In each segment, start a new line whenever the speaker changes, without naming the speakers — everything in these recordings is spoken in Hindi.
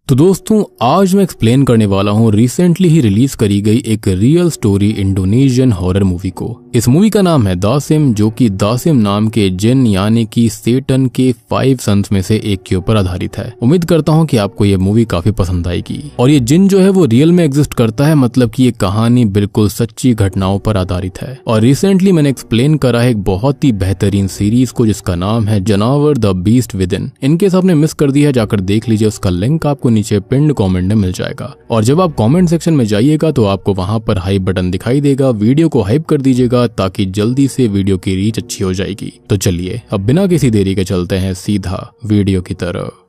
तो दोस्तों आज मैं एक्सप्लेन करने वाला हूँ रिसेंटली ही रिलीज करी गई एक real story Indonesian horror movie को। इस मूवी का नाम है दासिम, जो कि दासिम नाम के जिन यानी कि सेटन के 5 सन्स में से एक के ऊपर आधारित है। उम्मीद करता हूँ कि आपको ये मूवी काफी पसंद आएगी। और ये जिन जो है वो रियल में एग्जिस्ट करता है, मतलब कि ये कहानी बिल्कुल सच्ची घटनाओं पर आधारित है। और रिसेंटली मैंने एक्सप्लेन करा है एक बहुत ही बेहतरीन सीरीज को जिसका नाम है जानवर the beast with in. In case आपने मिस कर दिया है जाकर देख लीजिए, उसका लिंक आपको नीचे पिन्ड कमेंट में मिल जाएगा। और जब आप कमेंट सेक्शन में जाइएगा तो आपको वहां पर हाइप बटन दिखाई देगा, वीडियो को हाइप कर दीजिएगा ताकि जल्दी से वीडियो की रीच अच्छी हो जाएगी। तो चलिए अब बिना किसी देरी के चलते हैं सीधा वीडियो की तरफ।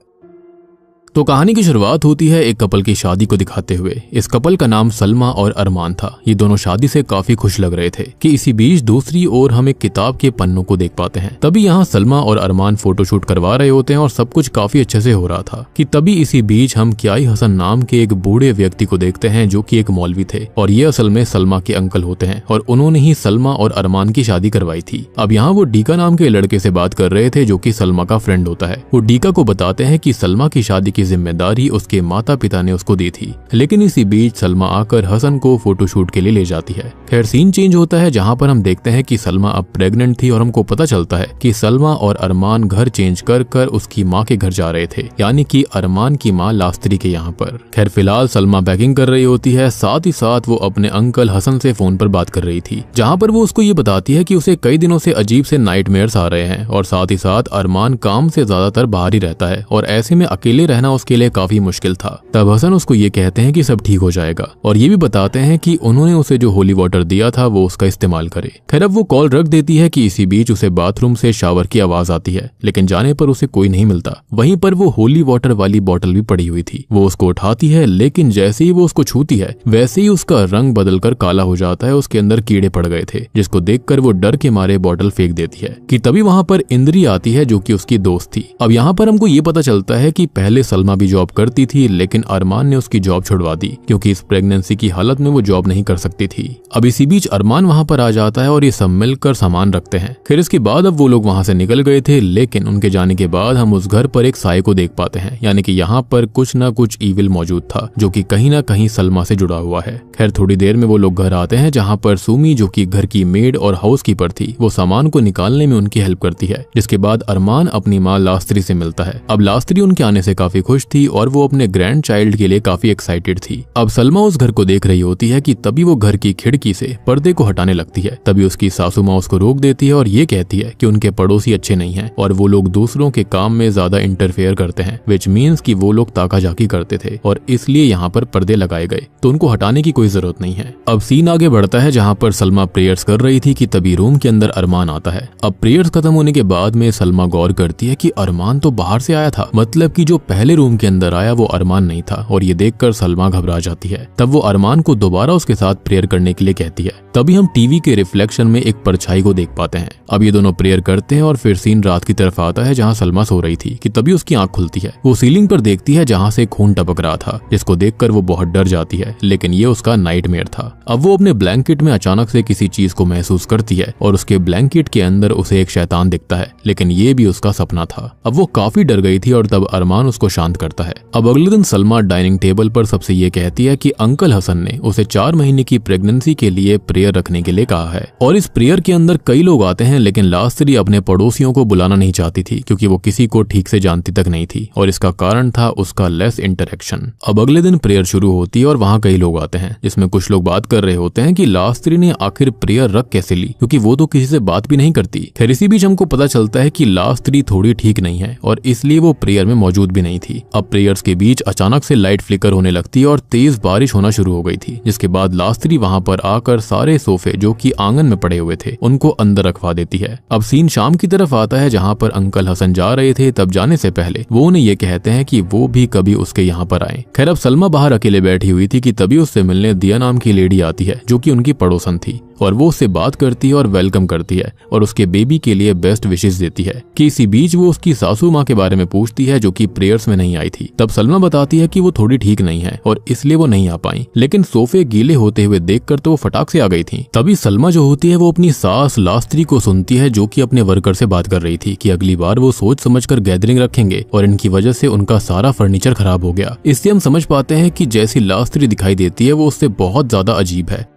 तो कहानी की शुरुआत होती है एक कपल की शादी को दिखाते हुए। इस कपल का नाम सलमा और अरमान था। ये दोनों शादी से काफी खुश लग रहे थे कि इसी बीच दूसरी ओर हम एक किताब के पन्नों को देख पाते हैं। तभी यहाँ सलमा और अरमान फोटोशूट करवा रहे होते हैं और सब कुछ काफी अच्छे से हो रहा था कि तभी इसी बीच हम क्याई हसन नाम के एक बूढ़े व्यक्ति को देखते हैं जो कि एक मौलवी थे और ये असल में सलमा के अंकल होते हैं और उन्होंने ही सलमा और अरमान की शादी करवाई थी। अब यहाँ वो डीका नाम के लड़के से बात कर रहे थे जो कि सलमा का फ्रेंड होता है। वो डीका को बताते हैं कि सलमा की शादी की जिम्मेदारी उसके माता पिता ने उसको दी थी, लेकिन इसी बीच सलमा आकर हसन को फोटोशूट के लिए ले जाती है। खैर सीन चेंज होता है जहां पर हम देखते हैं कि सलमा अब प्रेग्नेंट थी और हमको पता चलता है कि सलमा और अरमान घर चेंज कर कर उसकी माँ के घर जा रहे थे, यानी कि अरमान की माँ लास्त्री के यहाँ पर। खैर फिलहाल सलमा पैकिंग कर रही होती है, साथ ही साथ वो अपने अंकल हसन से फोन पर बात कर रही थी, जहाँ पर वो उसको ये बताती है कि उसे कई दिनों से अजीब से नाइटमेयर्स आ रहे हैं और साथ ही साथ अरमान काम से ज्यादातर बाहर ही रहता है और ऐसे में अकेले रहना उसके लिए काफी मुश्किल था। तब हसन उसको ये कहते हैं कि सब ठीक हो जाएगा और ये भी बताते हैं कि उन्होंने उसे जो होली वाटर दिया था वो उसका इस्तेमाल करे। खैर अब वो कॉल रख देती है कि इसी बीच उसे बाथरूम से शावर की आवाज आती है, लेकिन जाने पर उसे कोई नहीं मिलता। वहीं पर वो होली वाटर वाली बोतल भी पड़ी हुई थी। वो उसको उठाती है, लेकिन जैसे ही वो उसको छूती है वैसे ही उसका रंग बदलकर काला हो जाता है। उसके अंदर कीड़े पड़ गए थे, जिसको देखकर वो डर के मारे बोतल फेंक देती है कि तभी वहां पर इंद्री आती है जो कि उसकी दोस्त थी। अब यहाँ पर हमको ये पता चलता है कि पहले सलमा भी जॉब करती थी, लेकिन अरमान ने उसकी जॉब छुड़वा दी क्योंकि इस प्रेगनेंसी की हालत में वो जॉब नहीं कर सकती थी। अब इसी बीच अरमान वहां पर आ जाता है और ये सब मिलकर सामान रखते हैं। फिर इसके बाद अब वो लोग वहां से निकल गए थे, लेकिन उनके जाने के बाद हम उस घर पर एक साये को देख पाते हैं, यानी कि यहाँ पर कुछ ना कुछ ईविल मौजूद था जो कि कहीं ना कहीं सलमा से जुड़ा हुआ है। खैर थोड़ी देर में वो लोग घर आते हैं जहाँ पर सुमी जो कि घर की मेड और हाउस कीपर थी वो सामान को निकालने में उनकी हेल्प करती है। जिसके बाद अरमान अपनी माँ लास्त्री से मिलता है। अब लास्त्री उनके आने से काफी खुश थी और वो अपने ग्रैंड चाइल्ड के लिए काफी एक्साइटेड थी। अब सलमा उस घर को देख रही होती है कि तभी वो घर की खिड़की से पर्दे को हटाने लगती है। तभी उसकी सासू माँ उसको रोक देती है और ये कहती है कि उनके पड़ोसी अच्छे नहीं हैं और वो लोग दूसरों के काम में ज्यादा इंटरफेयर करते हैं, विच मीन्स कि वो लोग ताकाजाकी करते थे और इसलिए यहाँ पर पर्दे लगाए गए, तो उनको हटाने की कोई जरूरत नहीं है। अब सीन आगे बढ़ता है जहाँ पर सलमा प्रेयर्स कर रही थी कि तभी रूम के अंदर अरमान आता है। अब प्रेयर्स खत्म होने के बाद में सलमा गौर करती है कि अरमान तो बाहर से आया था, मतलब कि जो पहले रूम के अंदर आया वो अरमान नहीं था और ये देखकर सलमा घबरा जाती है। तब वो अरमान को दोबारा उसके साथ प्रेयर करने के लिए कहती है। तभी हम टीवी के रिफ्लेक्शन में एक परछाई को देख पाते हैं। अब ये दोनों प्रेयर करते हैं और फिर सीन रात की तरफ आता है जहाँ सलमा सो रही थी कि तभी उसकी आंख खुलती है। वो सीलिंग पर देखती है जहाँ से खून टपक रहा था, जिसको देखकर वो बहुत डर जाती है, लेकिन ये उसका नाइटमेयर था। अब वो अपने ब्लैंकेट में अचानक से किसी चीज को महसूस करती है और उसके ब्लैंकेट के अंदर उसे एक शैतान दिखता है, लेकिन ये भी उसका सपना था। अब वो काफी डर गई थी और तब अरमान उसको शांत करता है। अब अगले दिन सलमा डाइनिंग टेबल पर सबसे ये कहती है कि अंकल हसन ने उसे 4 महीने की प्रेगनेंसी के लिए प्रेयर रखने के लिए कहा है और इस प्रेयर के अंदर कई लोग आते हैं, लेकिन लास्त्री अपने पड़ोसियों को बुलाना नहीं चाहती थी क्योंकि वो किसी को ठीक से जानती तक नहीं थी और इसका कारण था उसका लेस इंटरेक्शन। अब अगले दिन प्रेयर शुरू होती है और वहाँ कई लोग आते हैं, जिसमें कुछ लोग बात कर रहे होते हैं कि लास्त्री ने आखिर प्रेयर रख कैसे ली, क्योंकि वो तो किसी से बात भी नहीं करती। खैर इसी बीच हमको पता चलता है कि लास्त्री थोड़ी ठीक नहीं है और इसलिए वो प्रेयर में मौजूद भी नहीं थी। अब प्रेयर्स के बीच अचानक से लाइट फ्लिकर होने लगती है और तेज बारिश होना शुरू हो गई थी, जिसके बाद लास्त्री वहां पर आकर सारे सोफे जो कि आंगन में पड़े हुए थे उनको अंदर रखवा देती है। अब सीन शाम की तरफ आता है जहां पर अंकल हसन जा रहे थे। तब जाने से पहले वो उन्हें ये कहते हैं कि वो भी कभी उसके यहाँ पर आए। खैर अब सलमा बाहर अकेले बैठी हुई थी कि तभी उससे मिलने दिया नाम की लेडी आती है जो कि उनकी पड़ोसन थी और वो उससे बात करती है और वेलकम करती है और उसके बेबी के लिए बेस्ट विशेष देती है कि इसी बीच वो उसकी सासू माँ के बारे में पूछती है जो कि प्रेयर्स में नहीं आई थी। तब सलमा बताती है कि वो थोड़ी ठीक नहीं है और इसलिए वो नहीं आ पाई, लेकिन सोफे गीले होते हुए देखकर तो वो फटाक से आ गई थी। तभी सलमा जो होती है वो अपनी सास लास्त्री को सुनती है जो कि अपने वर्कर से बात कर रही थी कि अगली बार वो सोच समझकर गैदरिंग रखेंगे और इनकी वजह से उनका सारा फर्नीचर खराब हो गया। इससे हम समझ पाते हैं कि जैसी लास्त्री दिखाई देती है वो उससे बहुत ज्यादा अजीब है।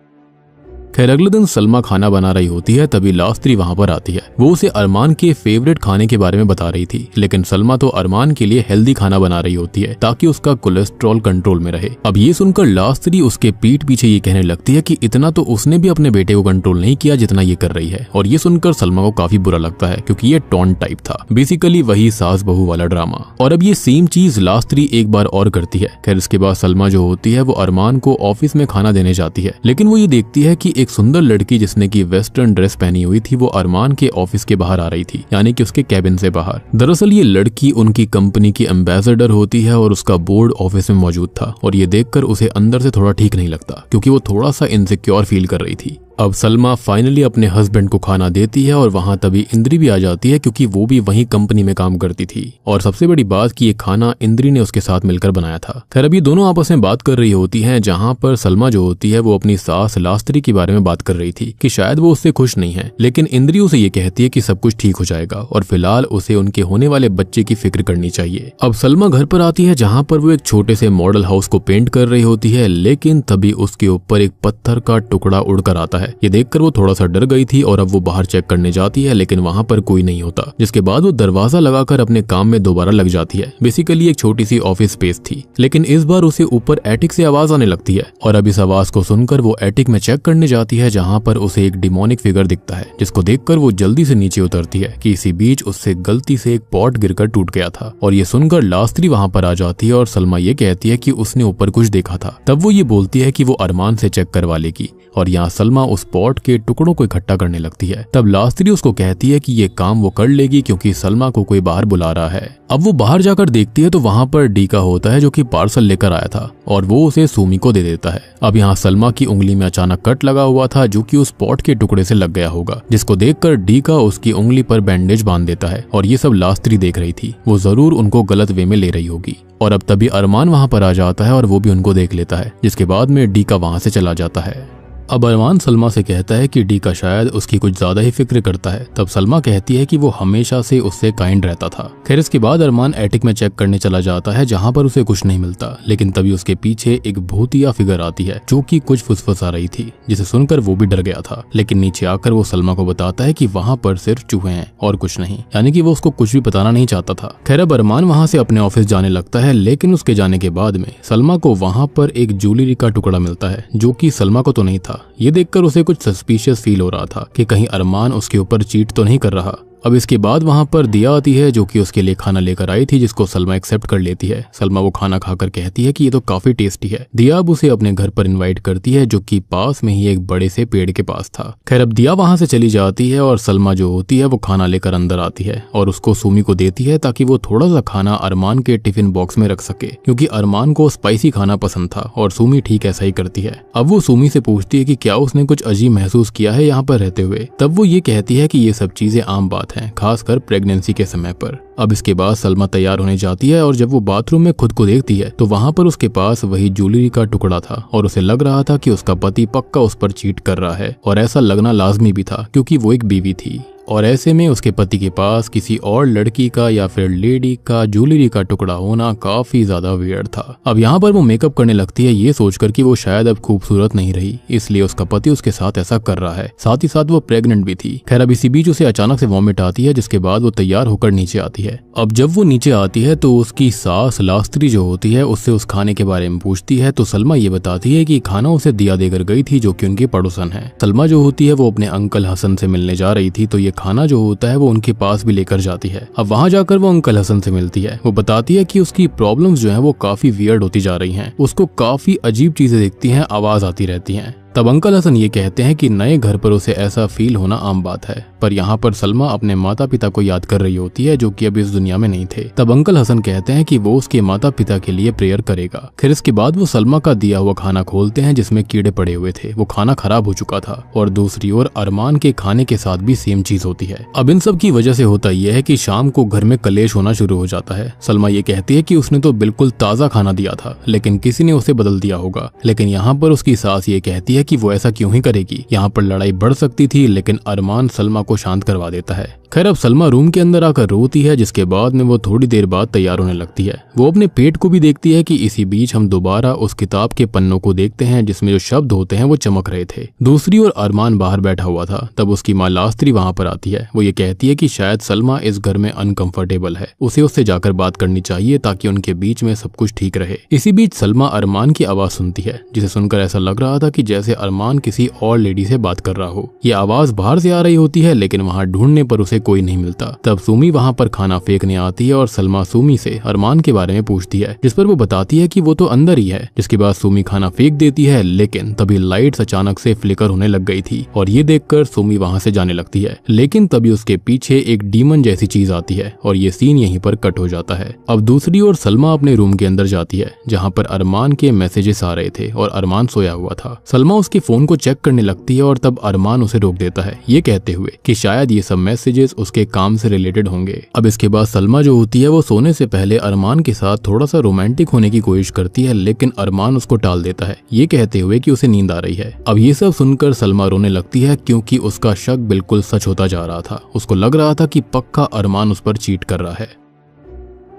खैर अगले दिन सलमा खाना बना रही होती है, तभी लास्त्री वहां पर आती है। वो उसे अरमान के फेवरेट खाने के बारे में बता रही थी, लेकिन सलमा तो अरमान के लिए हेल्दी खाना बना रही होती है ताकि उसका कोलेस्ट्रॉल कंट्रोल में रहे। अब ये सुनकर लास्त्री उसके पीठ पीछे ये कहने लगती है कि इतना तो उसने भी अपने बेटे को कंट्रोल नहीं किया जितना ये कर रही है। और ये सुनकर सलमा को काफी बुरा लगता है क्योंकि ये टॉन्ट टाइप था, बेसिकली वही सास बहू वाला ड्रामा। और अब ये सेम चीज लास्त्री एक बार और करती है। खैर इसके बाद सलमा जो होती है वो अरमान को ऑफिस में खाना देने जाती है, लेकिन वो ये देखती है कि एक सुंदर लड़की जिसने की वेस्टर्न ड्रेस पहनी हुई थी वो अरमान के ऑफिस के बाहर आ रही थी, यानी कि उसके कैबिन से बाहर। दरअसल ये लड़की उनकी कंपनी की एम्बेसडर होती है और उसका बोर्ड ऑफिस में मौजूद था। और ये देखकर उसे अंदर से थोड़ा ठीक नहीं लगता क्योंकि वो थोड़ा सा इनसिक्योर फील कर रही थी। अब सलमा फाइनली अपने हस्बैंड को खाना देती है और वहां तभी इंद्री भी आ जाती है क्योंकि वो भी वही कंपनी में काम करती थी। और सबसे बड़ी बात कि ये खाना इंद्री ने उसके साथ मिलकर बनाया था। खैर अभी दोनों आपस में बात कर रही होती हैं, जहां पर सलमा जो होती है वो अपनी सास लास्त्री के बारे में बात कर रही थी कि शायद वो उससे खुश नहीं है, लेकिन इंद्री उसे ये कहती है कि सब कुछ ठीक हो जाएगा और फिलहाल उसे उनके होने वाले बच्चे की फिक्र करनी चाहिए। अब सलमा घर पर आती है जहां पर वो एक छोटे से मॉडल हाउस को पेंट कर रही होती है, लेकिन तभी उसके ऊपर एक पत्थर का टुकड़ा उड़कर आता है। ये देखकर वो थोड़ा सा डर गई थी और अब वो बाहर चेक करने जाती है, लेकिन वहां पर कोई नहीं होता। जिसके बाद वो दरवाजा लगाकर अपने काम में दोबारा लग जाती है। बेसिकली एक छोटी सी ऑफिस स्पेस थी, लेकिन इस बार उसे ऊपर एटिक से आवाज आने लगती है और अब इस आवाज को सुनकर वो एटिक में चेक करने जाती है, जहां पर उसे एक डिमोनिक फिगर दिखता है, जिसको देखकर वो जल्दी से नीचे उतरती है कि इसी बीच उससे गलती से एक पॉट गिरकर टूट गया था। और ये सुनकर लास्त्री वहां पर आ जाती है और सलमा ये कहती है कि उसने ऊपर कुछ देखा था। तब वो ये बोलती है कि वो अरमान से चेक करवा लेगी और यहाँ सलमा उस पॉट के टुकड़ों को इकट्ठा करने लगती है। तब लास्त्री उसको कहती है कि ये काम वो कर लेगी क्योंकि सलमा को कोई बाहर बुला रहा है। अब वो बाहर जाकर देखती है तो वहां पर डीका होता है जो कि पार्सल लेकर आया था और वो उसे सुमी को दे देता है। अब यहाँ सलमा की उंगली में अचानक कट लगा हुआ था जो कि उस पॉट के टुकड़े से लग गया होगा, जिसको देखकर डीका उसकी उंगली पर बैंडेज बांध देता है। और ये सब लास्त्री देख रही थी, वो जरूर उनको गलत वे में ले रही होगी। और अब तभी अरमान वहां पर आ जाता है और वो भी उनको देख लेता है, जिसके बाद में डीका वहां से चला जाता है। अब अरमान सलमा से कहता है कि डीका शायद उसकी कुछ ज्यादा ही फिक्र करता है। तब सलमा कहती है कि वो हमेशा से उससे काइंड रहता था। खैर इसके बाद अरमान एटिक में चेक करने चला जाता है, जहां पर उसे कुछ नहीं मिलता, लेकिन तभी उसके पीछे एक भूतिया फिगर आती है जो कि कुछ फुसफुसा रही थी, जिसे सुनकर वो भी डर गया था। लेकिन नीचे आकर वो सलमा को बताता है कि वहां पर सिर्फ चूहे हैं और कुछ नहीं, यानी कि वो उसको कुछ भी बताना नहीं चाहता था। खैर अब अरमान वहां से अपने ऑफिस जाने लगता है, लेकिन उसके जाने के बाद में सलमा को वहां पर एक ज्वेलरी का टुकड़ा मिलता है जो कि सलमा को तो नहीं था। ये देखकर उसे कुछ सस्पिशियस फील हो रहा था कि कहीं अरमान उसके ऊपर चीट तो नहीं कर रहा। अब इसके बाद वहां पर दिया आती है जो कि उसके लिए खाना लेकर आई थी, जिसको सलमा एक्सेप्ट कर लेती है। सलमा वो खाना खाकर कहती है कि ये तो काफी टेस्टी है। दिया अब उसे अपने घर पर इनवाइट करती है जो कि पास में ही एक बड़े से पेड़ के पास था। खैर अब दिया वहां से चली जाती है और सलमा जो होती है वो खाना लेकर अंदर आती है और उसको सुमी को देती है ताकि वो थोड़ा सा खाना अरमान के टिफिन बॉक्स में रख सके, क्योंकि अरमान को स्पाइसी खाना पसंद था और सुमी ठीक ऐसा ही करती है। अब वो सुमी से पूछती है कि क्या उसने कुछ अजीब महसूस किया है यहाँ पर रहते हुए। तब वो ये कहती है कि ये सब चीजें आम बात है, खासकर प्रेगनेंसी के समय पर। अब इसके बाद सलमा तैयार होने जाती है और जब वो बाथरूम में खुद को देखती है तो वहां पर उसके पास वही ज्वेलरी का टुकड़ा था और उसे लग रहा था कि उसका पति पक्का उस पर चीट कर रहा है। और ऐसा लगना लाजमी भी था क्योंकि वो एक बीवी थी और ऐसे में उसके पति के पास किसी और लड़की का या फिर लेडी का ज्वेलरी का टुकड़ा होना काफी ज्यादा वियर्ड था। अब यहाँ पर वो मेकअप करने लगती है ये सोचकर कि वो शायद अब खूबसूरत नहीं रही, इसलिए उसका पति उसके साथ ऐसा कर रहा है। साथ ही साथ वो प्रेग्नेंट भी थी। खैर अब इसी बीच उसे अचानक से वॉमिट आती है, जिसके बाद वो तैयार होकर नीचे आती है। अब जब वो नीचे आती है तो उसकी सास लास्त्री जो होती है उससे उस खाने के बारे में पूछती है तो सलमा ये बताती है कि खाना उसे दिया देकर गई थी जो कि उनकी पड़ोसन है। सलमा जो होती है वो अपने अंकल हसन से मिलने जा रही थी, तो ये खाना जो होता है वो उनके पास भी लेकर जाती है। अब वहां जाकर वो अंकल हसन से मिलती है। वो बताती है कि उसकी प्रॉब्लम्स जो है वो काफी वियर्ड होती जा रही हैं। उसको काफी अजीब चीजें दिखती हैं, आवाज आती रहती हैं। तब अंकल हसन ये कहते हैं कि नए घर पर उसे ऐसा फील होना आम बात है पर यहाँ पर सलमा अपने माता पिता को याद कर रही होती है जो कि अब इस दुनिया में नहीं थे। तब अंकल हसन कहते हैं कि वो उसके माता पिता के लिए प्रेयर करेगा। फिर इसके बाद वो सलमा का दिया हुआ खाना खोलते हैं जिसमें कीड़े पड़े हुए थे। वो खाना खराब हो चुका था और दूसरी ओर अरमान के खाने के साथ भी सेम चीज होती है। अब इन सब की वजह से होता यह है कि शाम को घर में कलेश होना शुरू हो जाता है। सलमा ये कहती है कि उसने तो बिल्कुल ताजा खाना दिया था लेकिन किसी ने उसे बदल दिया होगा। लेकिन यहाँ पर उसकी सास ये कहती है कि वो ऐसा क्यों ही करेगी, यहाँ पर लड़ाई बढ़ सकती थी। लेकिन अरमान सलमा को शांत करवा देता है। खैर अब सलमा रूम के अंदर आकर रोती है जिसके बाद में वो थोड़ी देर बाद तैयार होने लगती है। वो अपने पेट को भी देखती है कि इसी बीच हम दोबारा उस किताब के पन्नों को देखते हैं जिसमें जो शब्द होते हैं वो चमक रहे थे। दूसरी ओर अरमान बाहर बैठा हुआ था। तब उसकी माँ लास्त्री वहां पर आती है। वो ये कहती है कि शायद सलमा इस घर में अनकंफर्टेबल है, उसे उससे जाकर बात करनी चाहिए ताकि उनके बीच में सब कुछ ठीक रहे। इसी बीच सलमा अरमान की आवाज सुनती है जिसे सुनकर ऐसा लग रहा था कि जैसे अरमान किसी और लेडी से बात कर रहा हो। ये आवाज बाहर से आ रही होती है लेकिन वहां ढूंढने पर उसे कोई नहीं मिलता। तब सुमी वहां पर खाना फेंकने आती है और सलमा सुमी से अरमान के बारे में पूछती है जिस पर वो बताती है कि वो तो अंदर ही है। जिसके बाद सुमी खाना फेंक देती है लेकिन तभी लाइट्स अचानक से फ्लिकर होने लग गई थी और ये देखकर सुमी वहां से जाने लगती है। लेकिन तभी उसके पीछे एक डीमन जैसी चीज आती है और ये सीन यहीं पर कट हो जाता है। अब दूसरी ओर सलमा अपने रूम के अंदर जाती है जहाँ पर अरमान के मैसेजेस आ रहे थे और अरमान सोया हुआ था। सलमा उसके फोन को चेक करने लगती है और तब अरमान उसे रोक देता है ये कहते हुए कि शायद ये सब मैसेजेस उसके काम से रिलेटेड होंगे। अब इसके बाद सलमा जो होती है वो सोने से पहले अरमान के साथ थोड़ा सा रोमांटिक होने की कोशिश करती है लेकिन अरमान उसको टाल देता है ये कहते हुए कि उसे नींद आ रही है। अब ये सब सुनकर सलमा रोने लगती है क्योंकि उसका शक बिल्कुल सच होता जा रहा था। उसको लग रहा था कि पक्का अरमान उस पर चीट कर रहा है।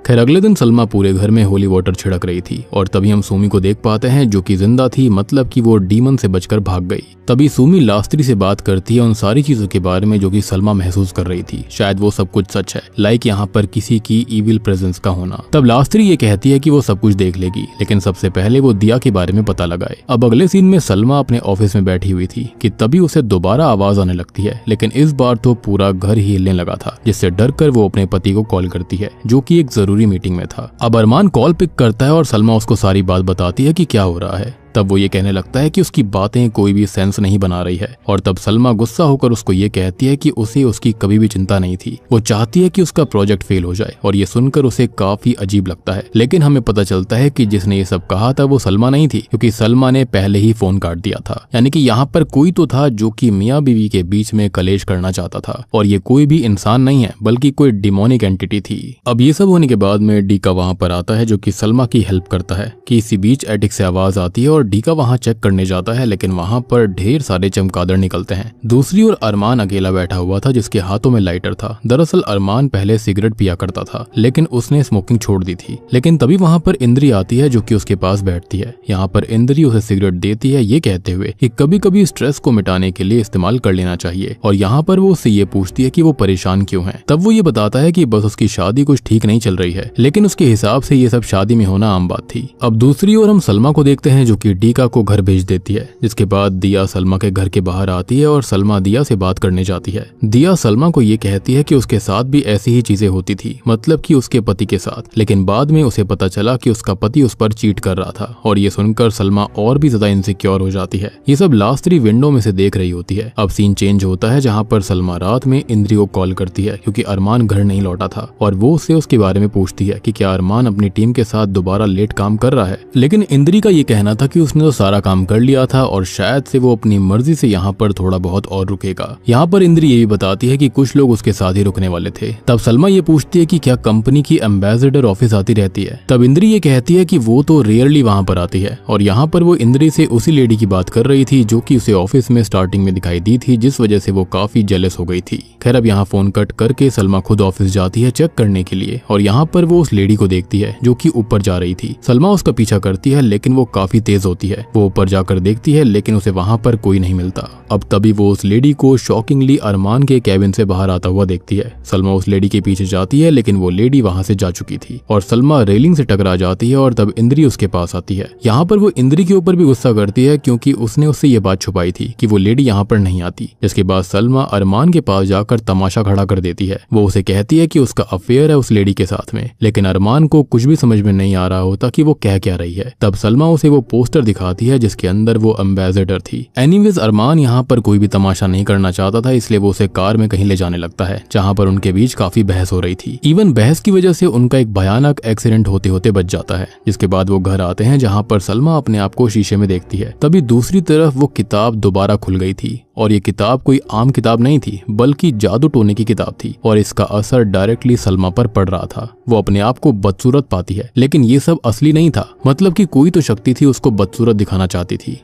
खैर अगले दिन सलमा पूरे घर में होली वाटर छिड़क रही थी और तभी हम सुमी को देख पाते हैं जो कि जिंदा थी, मतलब कि वो डीमन से बचकर भाग गई। तभी सुमी लास्त्री से बात करती है उन सारी चीजों के बारे में जो कि सलमा महसूस कर रही थी। शायद वो सब कुछ सच है, लाइक यहाँ पर किसी की इविल प्रेजेंस का होना। तब लास्त्री ये कहती है कि वो सब कुछ देख लेगी लेकिन सबसे पहले वो दिया के बारे में पता लगाए। अब अगले सीन में सलमा अपने ऑफिस में बैठी हुई थी कि तभी उसे दोबारा आवाज आने लगती है लेकिन इस बार तो पूरा घर ही हिलने लगा था जिससे डर कर वो अपने पति को कॉल करती है जो कि एक जरूरी मीटिंग में था। अब अरमान कॉल पिक करता है और सलमा उसको सारी बात बताती है कि क्या हो रहा है। तब वो ये कहने लगता है कि उसकी बातें कोई भी सेंस नहीं बना रही है और तब सलमा गुस्सा होकर उसको ये कहती है कि उसे उसकी कभी भी चिंता नहीं थी। वो चाहती है कि उसका प्रोजेक्ट फेल हो जाए और ये सुनकर उसे काफी अजीब लगता है। लेकिन हमें पता चलता है कि जिसने ये सब कहा था वो सलमा नहीं थी क्योंकि सलमा ने पहले ही फोन काट दिया था। यानी कि यहाँ पर कोई तो था जो कि मियाँ बीवी के बीच में कलेश करना चाहता था और ये कोई भी इंसान नहीं है बल्कि कोई डिमोनिक एंटिटी थी। अब ये सब होने के बाद में डीका वहां पर आता है जो कि सलमा की हेल्प करता है कि इसी बीच एटिक से आवाज आती है और डीका वहां चेक करने जाता है लेकिन वहां पर ढेर सारे चमगादड़ निकलते हैं। दूसरी ओर अरमान अकेला बैठा हुआ था जिसके हाथों में लाइटर था। दरअसल अरमान पहले सिगरेट पिया करता था लेकिन उसने स्मोकिंग छोड़ दी थी। लेकिन तभी वहां पर इंद्री आती है जो कि उसके पास बैठती है। यहाँ पर इंद्री उसे सिगरेट देती है ये कहते हुए कि कभी कभी स्ट्रेस को मिटाने के लिए इस्तेमाल कर लेना चाहिए और यहाँ पर वो उससे ये पूछती है कि वो परेशान क्यों है। तब वो ये बताता है कि बस उसकी शादी कुछ ठीक नहीं चल रही है लेकिन उसके हिसाब से ये सब शादी में होना आम बात थी। अब दूसरी ओर हम सलमा को देखते हैं जो कि डीका को घर भेज देती है जिसके बाद दिया सलमा के घर के बाहर आती है और सलमा दिया से बात करने जाती है। दिया सलमा को ये कहती है कि उसके साथ भी ऐसी ही चीजें होती थी, मतलब कि उसके पति के साथ। लेकिन बाद में उसे पता चला कि उसका पति उस पर चीट कर रहा था और ये सुनकर सलमा और भी ज्यादा इनसिक्योर हो जाती है। ये सब लास्त्री विंडो में से देख रही होती है। अब सीन चेंज होता है जहाँ पर सलमा रात में इंद्री को कॉल करती है क्योंकि अरमान घर नहीं लौटा था और वो उससे उसके बारे में पूछती है कि क्या अरमान अपनी टीम के साथ दोबारा लेट काम कर रहा है। लेकिन इंद्री का ये कहना था कि उसने तो सारा काम कर लिया था और शायद से वो अपनी मर्जी से यहाँ पर थोड़ा बहुत और रुकेगा। यहाँ पर इंद्री ये भी बताती है कि कुछ लोग उसके साथ ही रुकने वाले थे। तब सलमा ये पूछती है कि क्या कंपनी की एम्बेसडर ऑफिस आती रहती है। तब इंद्री ये कहती है कि वो तो रेयरली वहाँ पर आती है और यहाँ पर वो इंद्री से उसी लेडी की बात कर रही थी जो कि उसे ऑफिस में स्टार्टिंग में दिखाई दी थी जिस वजह से वो काफी जेलस हो गई थी। खैर अब यहाँ फोन कट करके सलमा खुद ऑफिस जाती है चेक करने के लिए और यहाँ पर वो उस लेडी को देखती है जो कि ऊपर जा रही थी। सलमा उसका पीछा करती है लेकिन वो काफी तेज होती है। वो ऊपर जाकर देखती है लेकिन उसे वहां पर कोई नहीं मिलता। अब तभी वो उस लेडी को शॉकिंगली अरमान के कैबिन से बाहर आता हुआ देखती है। सलमा उस लेडी के पीछे जाती है लेकिन वो लेडी वहां से जा चुकी थी और सलमा रेलिंग से टकरा जाती है और तब इंद्री उसके पास आती है। यहाँ पर वो इंद्री के ऊपर भी गुस्सा करती है क्योंकि उसने उससे ये बात छुपाई थी कि वो लेडी यहाँ पर नहीं आती। जिसके बाद सलमा अरमान के पास जाकर तमाशा खड़ा कर देती है। वो उसे कहती है कि उसका अफेयर है उस लेडी के साथ में, लेकिन अरमान को कुछ भी समझ में नहीं आ रहा होता कि वो कह क्या रही है। तब सलमा उसे वो पोस्टर पोस्टर दिखाती है जिसके अंदर वो एम्बेसडर थी। एनीवेज अरमान यहाँ पर कोई भी तमाशा नहीं करना चाहता था, इसलिए वो उसे कार में कहीं ले जाने लगता है जहाँ पर उनके बीच काफी बहस हो रही थी। इवन बहस की वजह से उनका एक भयानक एक्सीडेंट होते होते बच जाता है, जिसके बाद वो घर आते हैं जहाँ पर सलमा अपने आप को शीशे में देखती है। तभी दूसरी तरफ वो किताब दोबारा खुल गई थी और ये किताब कोई आम किताब नहीं थी बल्कि जादू टोने की किताब थी और इसका असर डायरेक्टली सलमा पर पड़ रहा था। वो अपने आप को बदसूरत पाती है, लेकिन ये सब असली नहीं था, मतलब कि कोई तो शक्ति थी उसको बदसूरत दिखाना चाहती थी।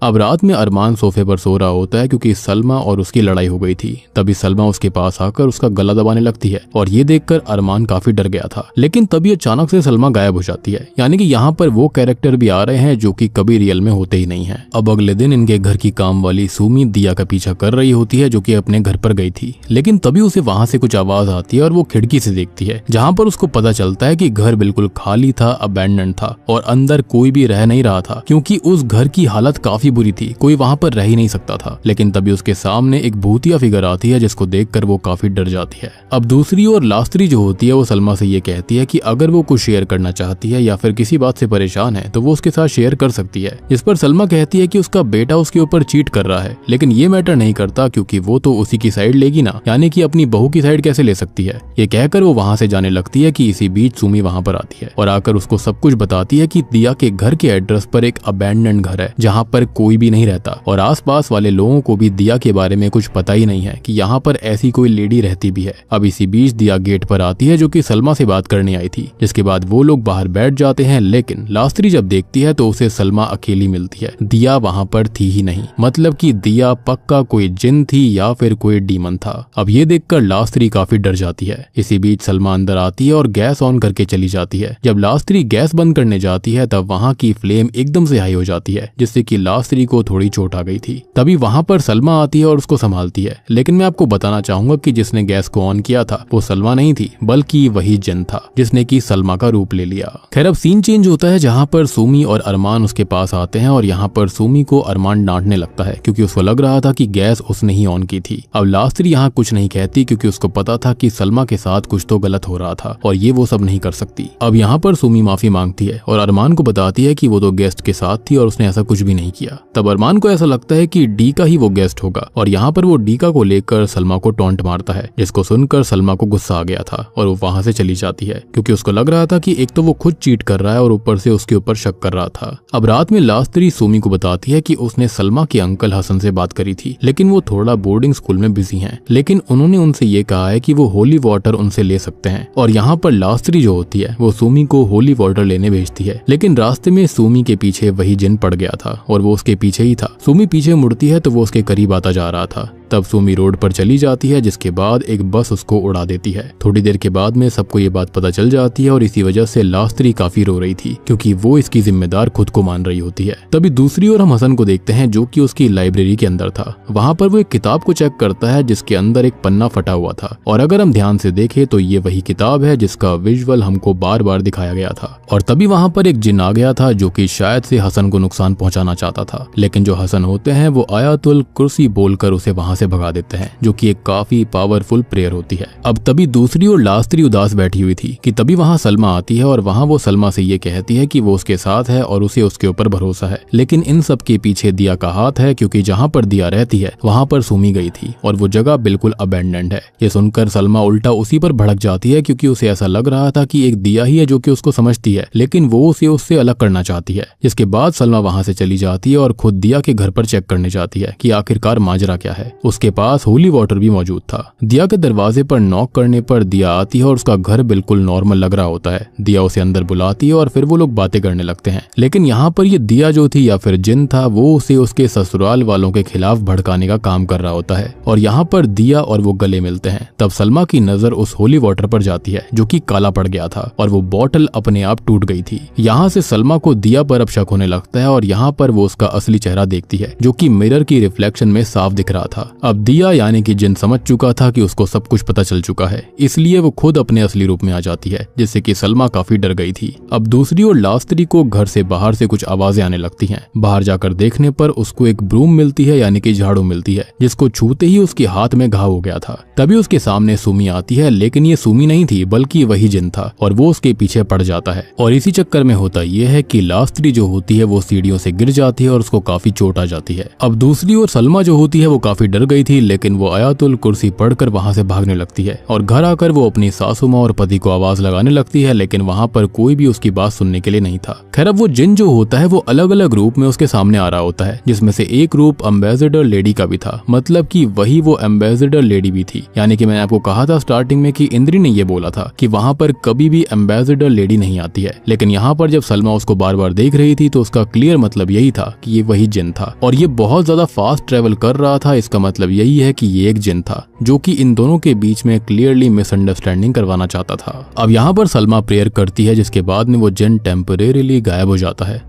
अब रात में अरमान सोफे पर सो रहा होता है क्योंकि सलमा और उसकी लड़ाई हो गई थी। तभी सलमा उसके पास आकर उसका गला दबाने लगती है और ये देखकर अरमान काफी डर गया था। लेकिन तभी अचानक से सलमा गायब हो जाती है, यानी कि यहाँ पर वो कैरेक्टर भी आ रहे हैं जो कि कभी रियल में होते ही नहीं है। अब अगले दिन इनके घर की काम वाली सुमी दिया का पीछा कर रही होती है जो कि अपने घर पर गई थी, लेकिन तभी उसे वहां से कुछ आवाज आती है और वो खिड़की से देखती है जहाँ पर उसको पता चलता है कि घर बिल्कुल खाली था, अबैंडन था और अंदर कोई भी रह नहीं रहा था क्योंकि उस घर की हालत काफी बुरी थी, कोई वहां पर रह ही नहीं सकता था। लेकिन तभी उसके सामने एक भूतिया फिगर आती है जिसको देखकर वो काफी डर जाती है। अब दूसरी ओर लास्त्री जो होती है वो सलमा से ये कहती है कि अगर वो कुछ शेयर करना चाहती है या फिर किसी बात से परेशान है तो वो उसके साथ शेयर कर सकती है। इस पर सलमा कहती है कि उसका बेटा उसके ऊपर चीट कर रहा है, लेकिन ये मैटर नहीं करता क्योंकि वो तो उसी की साइड लेगी ना, यानी कि अपनी बहू की साइड कैसे ले सकती है। ये कहकर वो वहां से जाने लगती है कि इसी बीच सुमी वहां पर आती है और आकर उसको सब कुछ बताती है कि दिया के घर के एड्रेस पर एक अबैंडन्ड घर है जहाँ पर कोई भी नहीं रहता और आसपास वाले लोगों को भी दिया के बारे में कुछ पता ही नहीं है कि यहाँ पर ऐसी कोई लेडी रहती भी है। अब इसी बीच दिया गेट पर आती है जो कि सलमा से बात करने आई थी, जिसके बाद वो लोग बाहर बैठ जाते हैं। लेकिन लास्त्री जब देखती है तो उसे सलमा अकेली मिलती है, दिया वहाँ पर थी ही नहीं, मतलब कि दिया पक्का कोई जिन थी या फिर कोई डीमन था। अब ये देखकर लास्त्री काफी डर जाती है। इसी बीच सलमा अंदर आती है और गैस ऑन करके चली जाती है। जब लास्त्री गैस बंद करने जाती है तब वहाँ की फ्लेम एकदम से हाई हो जाती है, जिससे कि लास्त्री को थोड़ी चोट आ गई थी। तभी वहां पर सलमा आती है और उसको संभालती है, लेकिन मैं आपको बताना चाहूंगा कि जिसने गैस को ऑन किया था वो सलमा नहीं थी बल्कि वही जिन था जिसने की सलमा का रूप ले लिया। खैर अब सीन चेंज होता है जहां पर सुमी और अरमान उसके पास आते हैं और यहाँ पर सुमी को अरमान डांटने लगता है क्योंकि उसको लग रहा था कि गैस उसने ही ऑन की थी। अब लास्त्री यहाँ कुछ नहीं कहती क्योंकि उसको पता था कि सलमा के साथ कुछ तो गलत हो रहा था और ये वो सब नहीं कर सकती। अब यहाँ पर सुमी माफी मांगती है और अरमान को बताती है कि वो तो गेस्ट के साथ थी और उसने ऐसा कुछ भी नहीं किया। तब अरमान को ऐसा लगता है कि डी का ही वो गेस्ट होगा और यहाँ पर वो डीका को लेकर सलमा को टॉन्ट मारता है, जिसको सुनकर सलमा को गुस्सा आ गया था और वो वहां से चली जाती है क्योंकि उसको लग रहा था कि एक तो वो खुद चीट कर रहा है और ऊपर से उसके ऊपर शक कर रहा था। अब रात में लास्त्री सुमी को बताती है कि उसने सलमा के अंकल हसन से बात करी थी, लेकिन वो थोड़ा बोर्डिंग स्कूल में बिजी हैं, लेकिन उन्होंने उनसे ये कहा है कि वो होली वाटर उनसे ले सकते हैं। और यहाँ पर लास्त्री जो होती है वो सुमी को होली वाटर लेने भेजती है, लेकिन रास्ते में सुमी के पीछे वही जिन पड़ गया था और वो उसके पीछे ही था। सुमी पीछे मुड़ती है तो वो उसके करीब आता जा रहा था। तब सुमी रोड पर चली जाती है, जिसके बाद एक बस उसको उड़ा देती है। थोड़ी देर के बाद में सबको ये बात पता चल जाती है और इसी वजह से लास्त्री काफी रो रही थी क्योंकि वो इसकी जिम्मेदार खुद को मान रही होती है। तभी दूसरी ओर हम हसन को देखते हैं जो कि उसकी लाइब्रेरी के अंदर था। वहाँ पर वो एक किताब को चेक करता है जिसके अंदर एक पन्ना फटा हुआ था और अगर हम ध्यान से देखें तो ये वही किताब है जिसका विजुअल हमको बार बार दिखाया गया था। और तभी वहाँ पर एक जिन आ गया था जो कि शायद से हसन को नुकसान पहुंचाना चाहता था, लेकिन जो हसन होते हैं वो आयातुल कुर्सी बोलकर उसे वहाँ से भगा देते हैं, जो कि एक काफी पावरफुल प्रेयर होती है। अब तभी दूसरी ओर लास्त्री उदास बैठी हुई थी कि तभी वहाँ सलमा आती है और वहाँ वो सलमा से ये कहती है कि वो उसके साथ है और उसे उसके ऊपर भरोसा है, लेकिन इन सब के पीछे दिया का हाथ है क्योंकि जहाँ पर दिया रहती है वहाँ पर सुमी गई थी और वो जगह बिल्कुल अबैंडन्ड है। ये सुनकर सलमा उल्टा उसी पर भड़क जाती है क्योंकि उसे ऐसा लग रहा था कि एक दिया ही है जो कि उसको समझती है, लेकिन वो उसे उससे अलग करना चाहती है। जिसके बाद सलमा वहाँ से चली जाती है और खुद दिया के घर पर चेक करने जाती है कि आखिरकार माजरा क्या है। उसके पास होली वाटर भी मौजूद था। दिया के दरवाजे पर नॉक करने पर दिया आती है और उसका घर बिल्कुल नॉर्मल लग रहा होता है। दिया उसे अंदर बुलाती है और फिर वो लोग बातें करने लगते हैं, लेकिन यहाँ पर ये दिया जो थी या फिर जिन था वो उसे उसके ससुराल वालों के खिलाफ भड़काने का काम कर रहा होता है। और यहाँ पर दिया और वो गले मिलते हैं। तब सलमा की नजर उस होली वाटर पर जाती है जो कि काला पड़ गया था और वो बोतल अपने आप टूट गई थी। यहाँ से सलमा को दिया पर अब शक होने लगता है और यहाँ पर वो उसका असली चेहरा देखती है, जो कि मिरर की रिफ्लेक्शन में साफ दिख रहा था। अब दिया यानी कि जिन समझ चुका था कि उसको सब कुछ पता चल चुका है, इसलिए वो खुद अपने असली रूप में आ जाती है, जिससे कि सलमा काफी डर गई थी। अब दूसरी ओर लास्त्री को घर से बाहर से कुछ आवाजें आने लगती हैं। बाहर जाकर देखने पर उसको एक ब्रूम मिलती है यानी कि झाड़ू मिलती है, जिसको छूते ही उसके हाथ में घाव हो गया था। तभी उसके सामने सुमी आती है, लेकिन ये सुमी नहीं थी बल्कि वही जिन था और वो उसके पीछे पड़ जाता है। और इसी चक्कर में होता यह है कि लास्त्री जो होती है वो सीढ़ियों से गिर जाती है और उसको काफी चोट आ जाती है। अब दूसरी ओर सलमा जो होती है वो काफी डर गई थी, लेकिन वो आयातुल कुर्सी पढ़कर वहां से भागने लगती है और घर आकर वो अपनी सासू माँ और पति को आवाज लगाने लगती है, लेकिन वहां पर कोई भी उसकी बात सुनने के लिए नहीं था। खैर अब वो जिन जो होता है वो अलग अलग रूप में उसके सामने आ रहा होता है, जिसमें से एक रूप एम्बेसडर लेडी का भी था, मतलब कि वही वो एम्बेसडर लेडी भी थी। यानी कि मैंने आपको कहा था स्टार्टिंग में कि इंद्री ने ये बोला था कि वहां पर कभी भी एम्बेसडर लेडी नहीं आती है, लेकिन यहाँ पर जब सलमा उसको बार बार देख रही थी तो उसका क्लियर मतलब यही था कि ये वही जिन था और ये बहुत ज्यादा फास्ट ट्रेवल कर रहा था। इसका मतलब यही है कि ये एक जिन था जो कि इन दोनों के बीच में क्लियरली मिसअंडरस्टैंडिंग करवाना चाहता था। अब यहाँ पर सलमा प्रेयर करती है, जिसके बाद में वो जिन टेम्परेरीली गायब हो जाता है।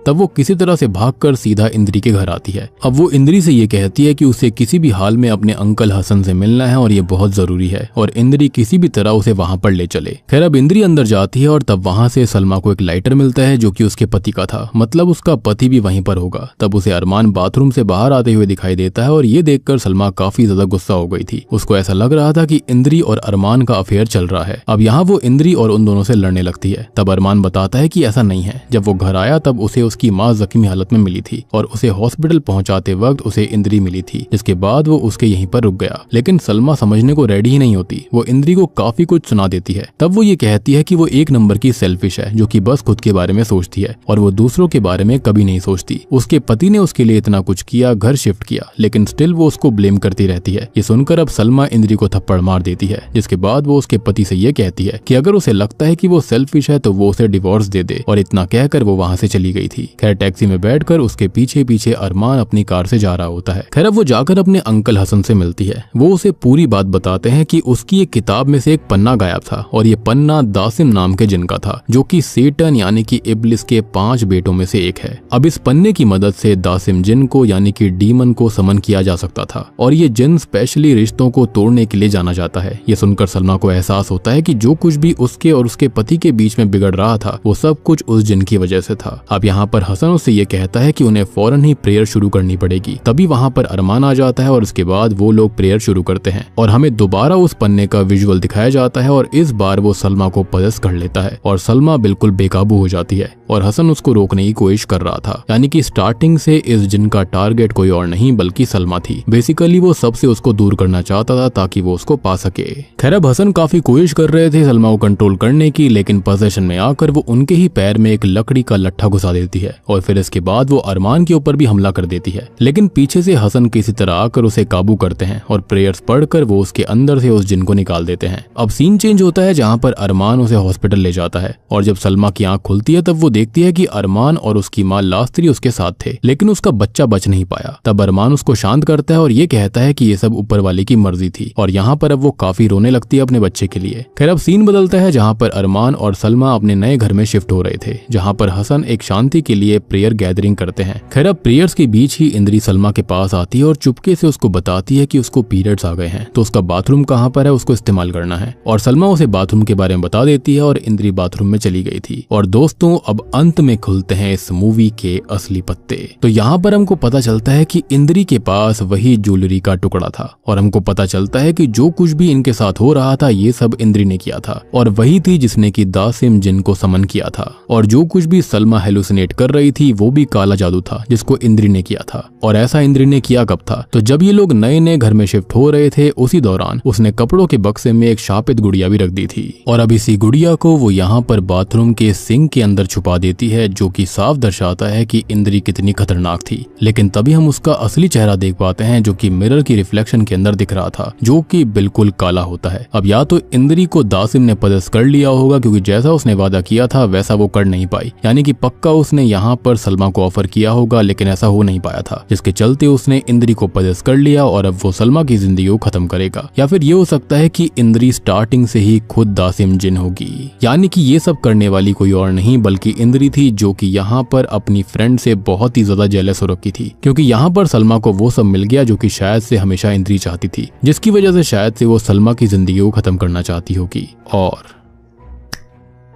तब वो किसी तरह से भागकर सीधा इंद्री के घर आती है। अब वो इंद्री से ये कहती है कि उसे किसी भी हाल में अपने अंकल हसन से मिलना है और ये बहुत जरूरी है, और इंद्री किसी भी तरह उसे वहां पर ले चले। खैर अब इंद्री अंदर जाती है और तब वहां से सलमा को एक लाइटर मिलता है जो कि उसके पति का था, मतलब उसका पति भी वहीं पर होगा। तब उसे अरमान बाथरूम से बाहर आते हुए दिखाई देता है और ये देखकर सलमा काफी ज्यादा गुस्सा हो गई थी। उसको ऐसा लग रहा था कि इंद्री और अरमान का अफेयर चल रहा है। अब यहाँ वो इंद्री और उन दोनों से लड़ने लगती है। तब अरमान बताता है कि ऐसा नहीं है। जब वो घर आया तब उसे उसकी माँ जख्मी हालत में मिली थी और उसे हॉस्पिटल पहुंचाते वक्त उसे इंद्री मिली थी, जिसके बाद वो उसके यहीं पर रुक गया। लेकिन सलमा समझने को रेडी ही नहीं होती। वो इंद्री को काफी कुछ सुना देती है। तब वो ये कहती है कि वो एक नंबर की सेल्फिश है, जो कि बस खुद के बारे में सोचती है और वो दूसरों के बारे में कभी नहीं सोचती। उसके पति ने उसके लिए इतना कुछ किया, घर शिफ्ट किया, लेकिन स्टिल वो उसको ब्लेम करती रहती है। ये सुनकर अब सलमा इंद्री को थप्पड़ मार देती है, जिसके बाद वो उसके पति से ये कहती है कि अगर उसे लगता है कि वो सेल्फिश है तो वो उसे डिवोर्स दे दे, और इतना कहकर वो वहां से चली गई थी। खैर टैक्सी में बैठकर उसके पीछे पीछे अरमान अपनी कार से जा रहा होता है। खैर अब वो जाकर अपने अंकल हसन से मिलती है। वो उसे पूरी बात बताते हैं कि उसकी एक किताब में से एक पन्ना गायब था और ये पन्ना दासिम नाम के जिन का था, जो कि सेटन यानी कि इब्लिस के 5 बेटों में से एक है। अब इस पन्ने की मदद से दासिम जिन को यानी कि डीमन को समन किया जा सकता था और ये जिन स्पेशली रिश्तों को तोड़ने के लिए जाना जाता है। ये सुनकर सलमा को एहसास होता है कि जो कुछ भी उसके और उसके पति के बीच में बिगड़ रहा था वो सब कुछ उस जिन की वजह से था। अब यहाँ पर हसन उससे ये कहता है कि उन्हें फौरन ही प्रेयर शुरू करनी पड़ेगी। तभी वहाँ पर अरमान आ जाता है और उसके बाद वो लोग प्रेयर शुरू करते हैं और हमें दोबारा उस पन्ने का विजुअल दिखाया जाता है और इस बार वो सलमा को पजेस कर लेता है और सलमा बिल्कुल बेकाबू हो जाती है और हसन उसको रोकने की कोशिश कर रहा था। यानी कि स्टार्टिंग से इस जिन का टारगेट कोई और नहीं बल्कि सलमा थी। बेसिकली वो सबसे उसको दूर करना चाहता था ताकि वो उसको पा सके। खैर अब हसन काफी कोशिश कर रहे थे सलमा को कंट्रोल करने की, लेकिन पोजीशन में आकर वो उनके ही पैर में एक लकड़ी का लट्ठा घुसा देती है और फिर इसके बाद वो अरमान के ऊपर भी हमला कर देती है। लेकिन पीछे से हसन किसी तरह आकर उसे काबू करते हैं और प्रेयर्स पढ़कर वो उसके अंदर से उस जिन को निकाल देते हैं। अब सीन चेंज होता है जहाँ पर अरमान उसे हॉस्पिटल ले जाता है और जब सलमा की आंख खुलती है तब वो देखती है कि अरमान और उसकी माँ लास्त्री उसके साथ थे, लेकिन उसका बच्चा बच नहीं पाया। तब अरमान उसको शांत करता है और ये कहता है कि ये सब ऊपर वाले की मर्जी थी और यहाँ पर अब वो काफी रोने लगती है अपने बच्चे के लिए। खैर अब सीन बदलता है जहाँ पर अरमान और सलमा अपने नए घर में शिफ्ट हो रहे थे, जहाँ पर हसन एक शांति के लिए प्रेयर गैदरिंग करते हैं। खैर अब प्रेयर्स के बीच ही इंद्री सलमा के पास आती है और चुपके से उसको बताती है कि उसको पीरियड्स आ गए हैं तो उसका बाथरूम कहाँ पर है उसको इस्तेमाल करना है, और सलमा उसे बाथरूम के बारे में बता देती है और इंद्री बाथरूम में चली गई थी। और दोस्तों अब अंत में खुलते हैं इस मूवी के असली पत्ते। तो यहाँ पर हमको पता चलता है कि इंद्री के पास वही ज्वेलरी का टुकड़ा था और हमको पता चलता है कि जो कुछ भी इनके साथ हो रहा था ये सब इंद्री ने किया था और वही थी जिसने कि दासिम जिन को समन किया था, और जो कुछ भी सलमा हेलुसिनेट कर रही थी वो भी काला जादू था जिसको इंद्री ने किया था। और ऐसा इंद्री ने किया कब था, तो जब ये लोग नए नए घर में शिफ्ट हो रहे थे उसी दौरान उसने कपड़ों के बक्से में एक शापित गुड़िया भी रख दी थी और अब इसी गुड़िया को वो यहाँ पर बाथरूम के सिंक के अंदर छुपा देती है, जो कि साफ दर्शाता है कि इंद्री कितनी खतरनाक थी। लेकिन तभी हम उसका असली चेहरा देख पाते हैं जो कि मिरर की रिफ्लेक्शन के अंदर दिख रहा था, जो कि बिल्कुल काला होता है। अब या तो इंद्री को दासिम ने पदस्थ कर लिया होगा क्योंकि जैसा उसने वादा किया था वैसा वो कर नहीं पाई, यानी कि पक्का उसने ने यहाँ पर सलमा को ऑफर किया होगा, लेकिन ऐसा हो नहीं पाया था, जिसके चलते उसने इंद्री को पजेस कर लिया और अब वो सलमा की जिंदगी को खत्म करेगा। या फिर ये हो सकता है कि इंद्री स्टार्टिंग से ही खुद दासिम जिन होगी, यानी कि ये सब करने वाली कोई और नहीं बल्कि इंद्री थी, जो कि यहाँ पर अपनी फ्रेंड से बहुत ही ज्यादा जेलस हो रखी थी, क्योंकि यहाँ पर सलमा को वो सब मिल गया जो कि शायद से हमेशा इंद्री चाहती थी, जिसकी वजह से शायद से वो सलमा की जिंदगी को खत्म करना चाहती होगी। और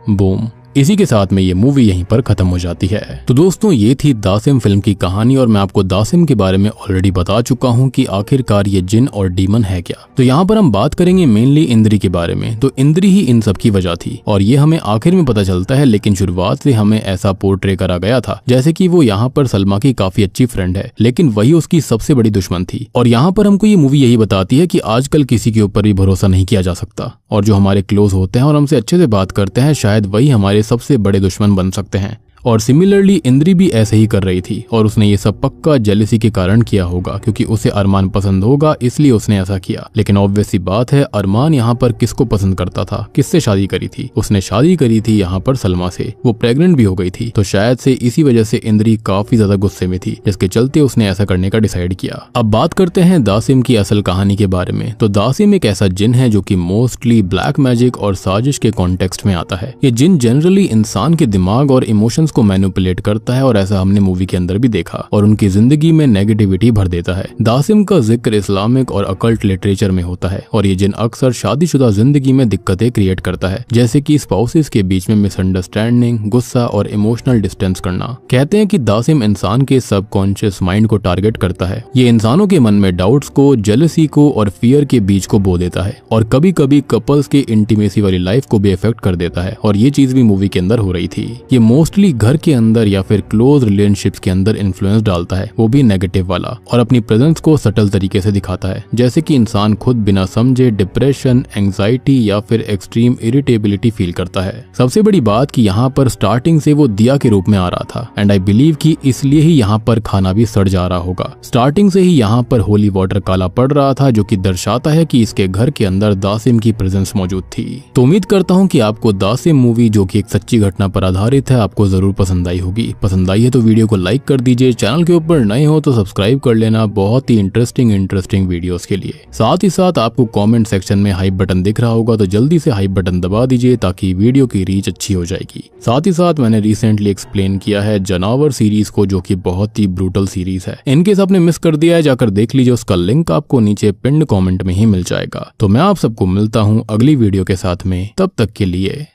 बूम, इसी के साथ में ये मूवी यहीं पर खत्म हो जाती है। तो दोस्तों, ये थी दासिम फिल्म की कहानी और मैं आपको दासिम के बारे में ऑलरेडी बता चुका हूँ कि आखिरकार ये जिन और डीमन है क्या। तो यहाँ पर हम बात करेंगे मेनली इंद्री के बारे में। तो इंद्री ही इन सब की वजह थी और ये हमें आखिर में पता चलता है, लेकिन शुरुआत से हमें ऐसा पोर्ट्रे करा गया था जैसे कि वो यहाँ पर सलमा की काफी अच्छी फ्रेंड है, लेकिन वही उसकी सबसे बड़ी दुश्मन थी। और यहाँ पर हमको ये मूवी यही बताती है कि आजकल किसी के ऊपर भी भरोसा नहीं किया जा सकता और जो हमारे क्लोज होते हैं और हमसे अच्छे से बात करते हैं, शायद वही हमारे सबसे बड़े दुश्मन बन सकते हैं। और सिमिलरली इंद्री भी ऐसे ही कर रही थी और उसने ये सब पक्का जेलसी के कारण किया होगा, क्योंकि उसे अरमान पसंद होगा इसलिए उसने ऐसा किया। लेकिन ऑब्वियस सी बात है, अरमान यहाँ पर किसको पसंद करता था, किससे शादी करी थी? उसने शादी करी थी यहाँ पर सलमा से, वो प्रेग्नेंट भी हो गई थी। तो शायद से इसी वजह से इंद्री काफी ज्यादा गुस्से में थी, जिसके चलते उसने ऐसा करने का डिसाइड किया। अब बात करते हैं दासिम की असल कहानी के बारे में। तो दासिम एक ऐसा जिन है जो कि मोस्टली ब्लैक मैजिक और साजिश के कॉन्टेक्स्ट में आता है। ये जिन जनरली इंसान के दिमाग और इमोशंस को मैनिपुलेट करता है और ऐसा हमने मूवी के अंदर भी देखा और उनकी जिंदगी में नेगेटिविटी भर देता है। दासिम का जिक्र इस्लामिक और अकल्ट लिटरेचर में होता है और ये जिन अक्सर शादीशुदा जिंदगी में दिक्कतें क्रिएट करता है, जैसे कि स्पाउसेस के बीच में मिसअंडरस्टैंडिंग, गुस्सा और इमोशनल डिस्टेंस करना। कहते हैं कि दासिम इंसान के सबकॉन्शियस माइंड को टारगेट करता है। ये इंसानों के मन में डाउट्स को, जेलसी को और फियर के बीच को बो देता है और कभी कभी कपल्स के इंटीमेसी वाली लाइफ को भी इफेक्ट कर देता है। और ये चीज भी मूवी के अंदर हो रही थी। ये मोस्टली घर के अंदर या फिर क्लोज रिलेशनशिप्स के अंदर इन्फ्लुएंस डालता है, वो भी नेगेटिव वाला, और अपनी प्रेजेंस को सटल तरीके से दिखाता है, जैसे कि इंसान खुद बिना समझे डिप्रेशन, एंजाइटी या फिर एक्सट्रीम इरिटेबिलिटी फील करता है। सबसे बड़ी बात कि यहाँ पर स्टार्टिंग से वो दिया के रूप में आ रहा था एंड आई बिलीव कि इसलिए ही यहाँ पर खाना भी सड़ जा रहा होगा। स्टार्टिंग से ही यहाँ पर होली वाटर काला पड़ रहा था, जो कि दर्शाता है कि इसके घर के अंदर दासिम की प्रेजेंस मौजूद थी। तो उम्मीद करता हूँ कि आपको दासिम मूवी, जो कि एक सच्ची घटना पर आधारित है, आपको जरूर पसंद आई होगी। पसंद आई है तो वीडियो को लाइक कर दीजिए, चैनल के ऊपर नए हो तो सब्सक्राइब कर लेना बहुत ही इंटरेस्टिंग वीडियोस के लिए। साथ ही साथ आपको कमेंट सेक्शन में हाइप बटन दिख रहा होगा, तो जल्दी से हाइप बटन दबा दीजिए ताकि वीडियो की रीच अच्छी हो जाएगी। साथ ही साथ मैंने रिसेंटली एक्सप्लेन किया है जनावर सीरीज को, जो कि बहुत ही ब्रूटल सीरीज है। इनकेस आपने मिस कर दिया है, जाकर देख लीजिए, उसका लिंक आपको नीचे पिन्ड कमेंट में ही मिल जाएगा। तो मैं आप सबको मिलता हूँ अगली वीडियो के साथ में, तब तक के लिए